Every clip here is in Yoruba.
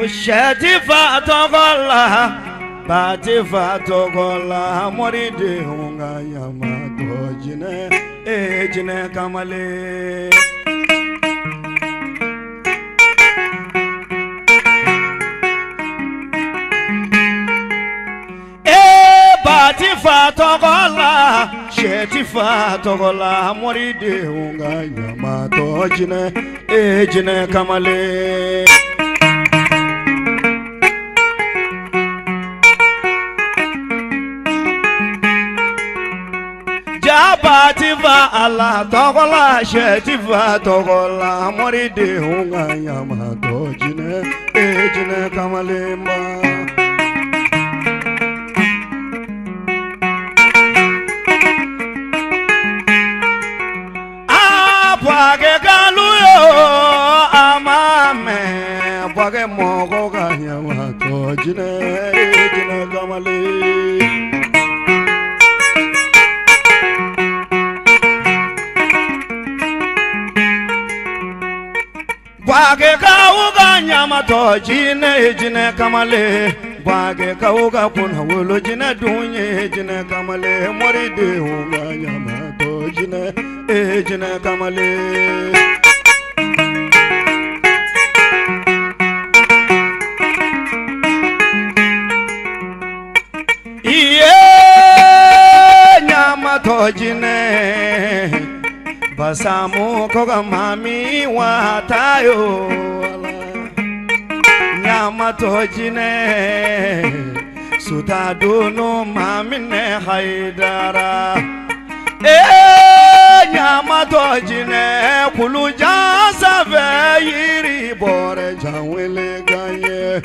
Shati fatogola, bati fatogola, mori de hunga yamato jine, jine kamale. Bati fatogola, shati fatogola, mori de hunga yamato jine, jine kamale. Bativa Allah togola shetiva togola mori de hunga yamato jine jine kamalemba apage galuyo amame apage mogo ga yamato jine jine kamale. Bage kauga nyamato jine jine kamale bage kauga kuna wolo jine dunye jine kamale mori de hunga nyamato jine jine kamale. Iye nyamato jine basamu koga mami watayo nyamato jine sutadunu mami ne haidara nyamato jine kulu jasa yiri bore jawele ganye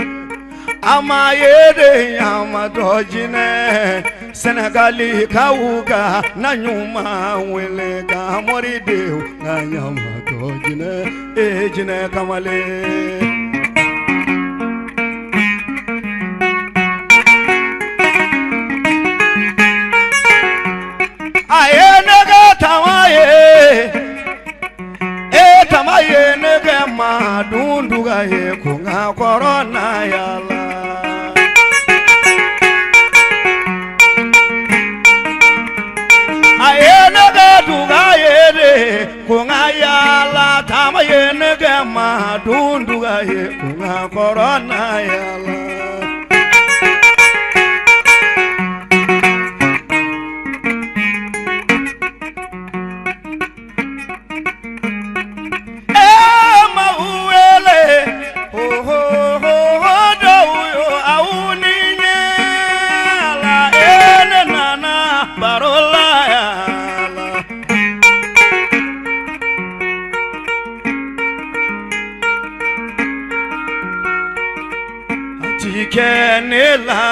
ama yede nyamato jine Senegali kauga na nyuma wele ka mori deu na nyamato jine jine kamale. Aye nega tamaye tamaye nega madunduga ye kunga corona yala. Kunga yala tama yene gema dunduga ye kunga corona yala. Mauele ho ho ho do yo auni nyala ene nana barola yala. Kenela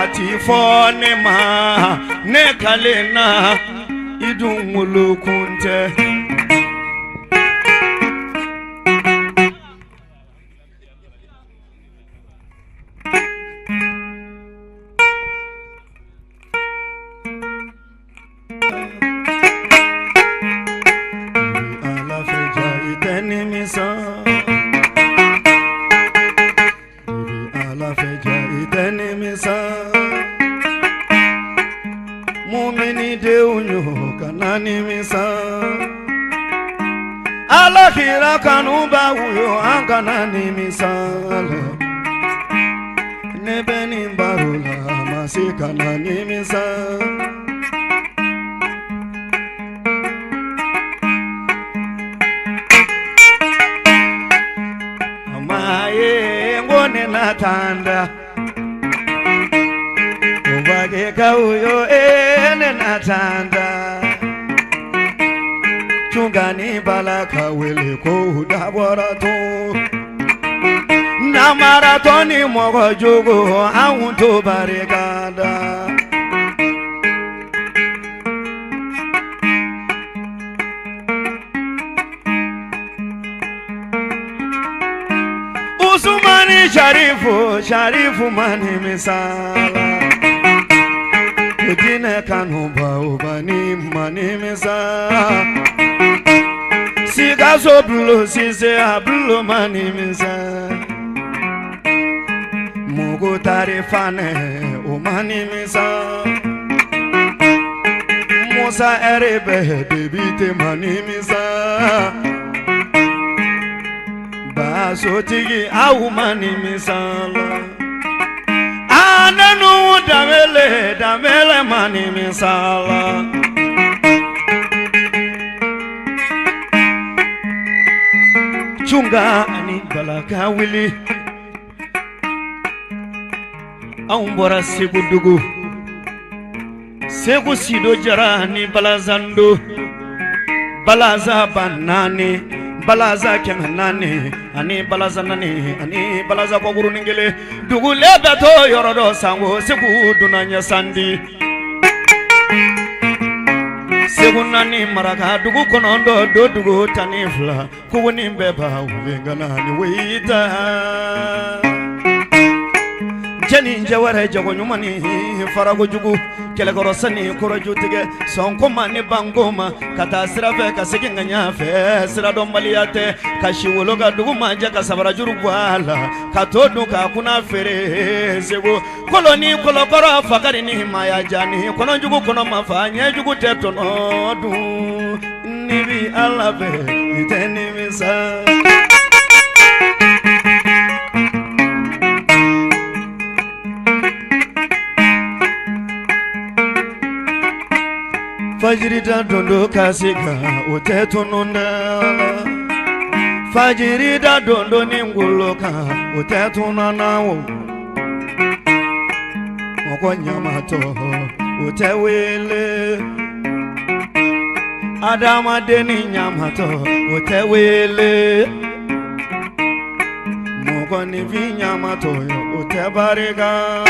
atifone ma ne kalena idumulukunte ala feja iteni misa mumini deunyo kanani misa alakhira kanuba uyo anganani misala nebeni barula masikanani misa amaye ngone natanda ubage kauyo natanda chungani balaka wele ko dabarato na maratoni mogo jogo awunto baregada Usumani Sharifu mani misala Ujine kanuba ubani mani misala Sigazo blu sise ablu mani misala Mugu tarifane umani misala Musa erebe debite mani misala Basotigi awumani misala Ananu damele mani misala Chunga ani balaka wili Aumbora segu dugu Segu sido jara ni balazando Balaza banani Balaza kenanani ani balaza nani ani balaza kwa guru ningele dugu lebeto yorodo sango segu dunanya sandi segu nani maraka dugu konondo do dugu tanifla kuwuni mbeba ulengana ni weita jeni njaware jago nyumani farago jugu kele korosani koroju tige sonko mani bangoma kata sirafe kasigi nganya fe sira dombaliate kashiwolo ga dugu manja kasabara juru wala katodu ka kuna fere sego koloni kolokoro fakari ni maya jani kono jugu kono mafanye jugu tetono du nibi alabe iteni misa Fajirida dondo kasika utetununda Fajirida dondo ninguloka utetunanawo Moko nyamato utewele Adama deni nyamato utewele Moko nivi nyamato utebariga